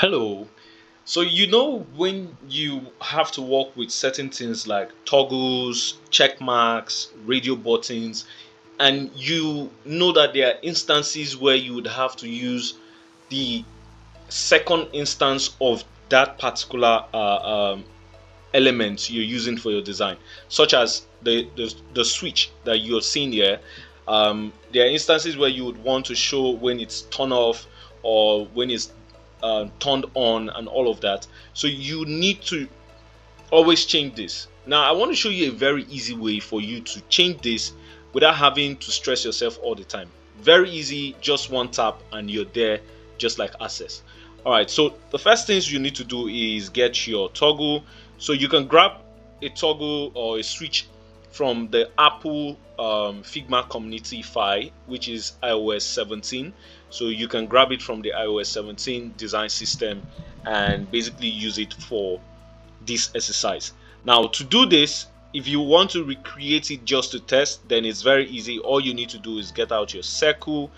Hello. So you know when you have to work with certain things like toggles, check marks, radio buttons, and you know that there are instances where you would have to use the second instance of that particular element you're using for your design, such as the switch that you're seeing here. There are instances where you would want to show when it's turned off or when it's turned on and all of that. So you need to always change this. Now, I want to show you a very easy way for you to change this without having to stress yourself all the time. Very easy, just one tap and you're there, just like Access. All right, so the first things you need to do is get your toggle. So you can grab a toggle or a switch from the Apple Figma community file, which is iOS 17. So you can grab it from the iOS 17 design system and basically use it for this exercise. Now, to do this, if you want to recreate it just to test, then it's very easy. All you need to do is get out your circle.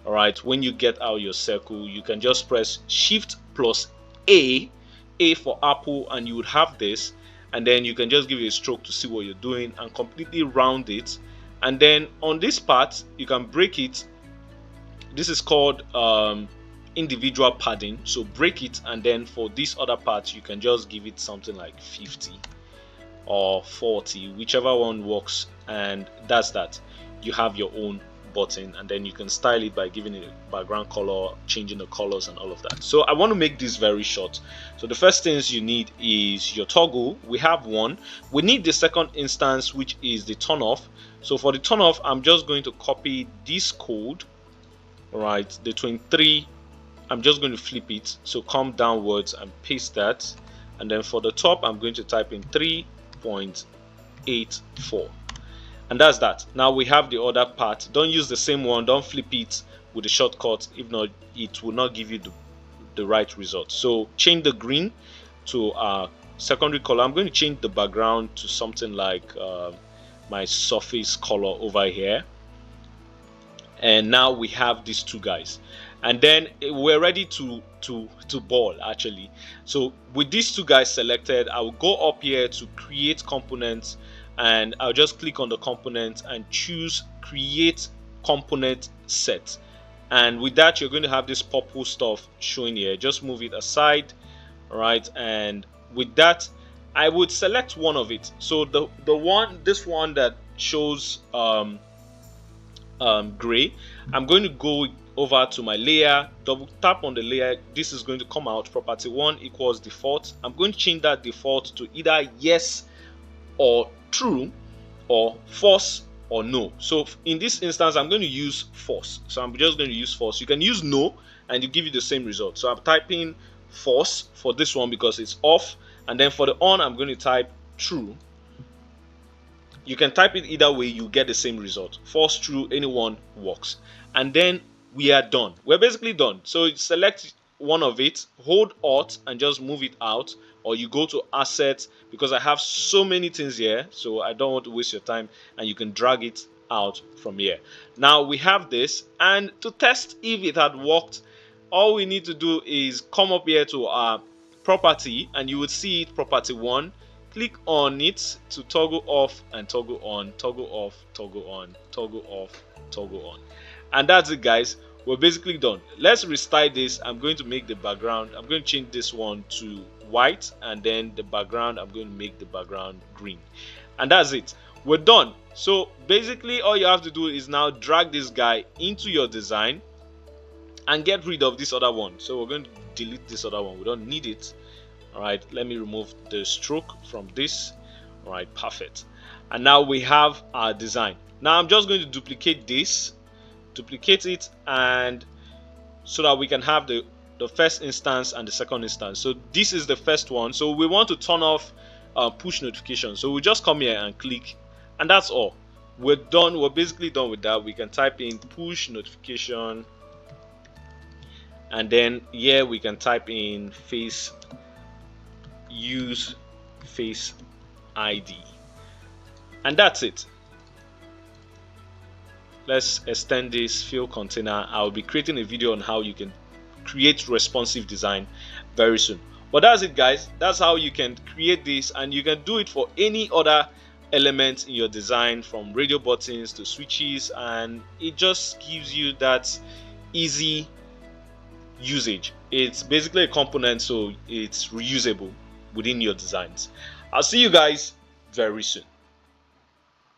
All right, when you get out your circle, you can just press Shift plus A for Apple, and you would have this. And then you can just give it a stroke to see what you're doing and completely round it. And then on this part, you can break it. This is called individual padding. So break it, and then for this other part, you can just give it something like 50 or 40, whichever one works, and that's that. You have your own button, and then you can style it by giving it a background color, changing the colors and all of that. So I want to make this very short. So the first things you need is your toggle. We have one. We need the second instance, which is the turn off. So for the turn off, I'm just going to copy this code, right, the 23. I'm just going to flip it, so come downwards and paste that, and then for the top I'm going to type in 3.84, and that's that. Now we have the other part. Don't use the same one, don't flip it with the shortcut, if not it will not give you the right result. So change the green to secondary color. I'm going to change the background to something like my surface color over here, and now we have these two guys, and then we're ready to ball actually. So with these two guys selected, I will go up here to create components, and I'll just click on the component and choose create component set. And with that, you're going to have this purple stuff showing here. Just move it aside, right? And with that, I would select one of it. So this one that shows gray, I'm going to go over to my layer, double tap on the layer. This is going to come out property 1 equals default. I'm going to change that default to either yes or true, or false or no. So in this instance, I'm going to use false. So I'm just going to use false. You can use no and it give you the same result. So I'm typing false for this one because it's off, and then for the on, I'm going to type true. You can type it either way, you get the same result. False, true, anyone works. And then we are done. We're basically done. So select one of it, hold Alt and just move it out, or you go to Assets, because I have so many things here, so I don't want to waste your time, and you can drag it out from here. Now we have this, and to test if it had worked, all we need to do is come up here to our property, and you would see it, property 1. Click on it to toggle off and toggle on, toggle off, toggle on, toggle off, toggle on. And that's it, guys. We're basically done. Let's restyle this. I'm going to make the background, I'm going to change this one to white, and then the background, I'm going to make the background green. And that's it. We're done. So basically all you have to do is now drag this guy into your design and get rid of this other one. So we're going to delete this other one. We don't need it. All right, let me remove the stroke from this. All right, perfect. And now we have our design. Now I'm just going to duplicate this, duplicate it, and so that we can have the first instance and the second instance. So this is the first one. So we want to turn off push notification. So we just come here and click, and that's all. We're done. We're basically done with that. We can type in push notification, and then here we can type in face, use face ID, and that's it. Let's extend this fill container. I'll be creating a video on how you can create responsive design very soon. But that's it, guys. That's how you can create this, and you can do it for any other elements in your design, from radio buttons to switches, and it just gives you that easy usage. It's basically a component, so it's reusable within your designs. I'll see you guys very soon.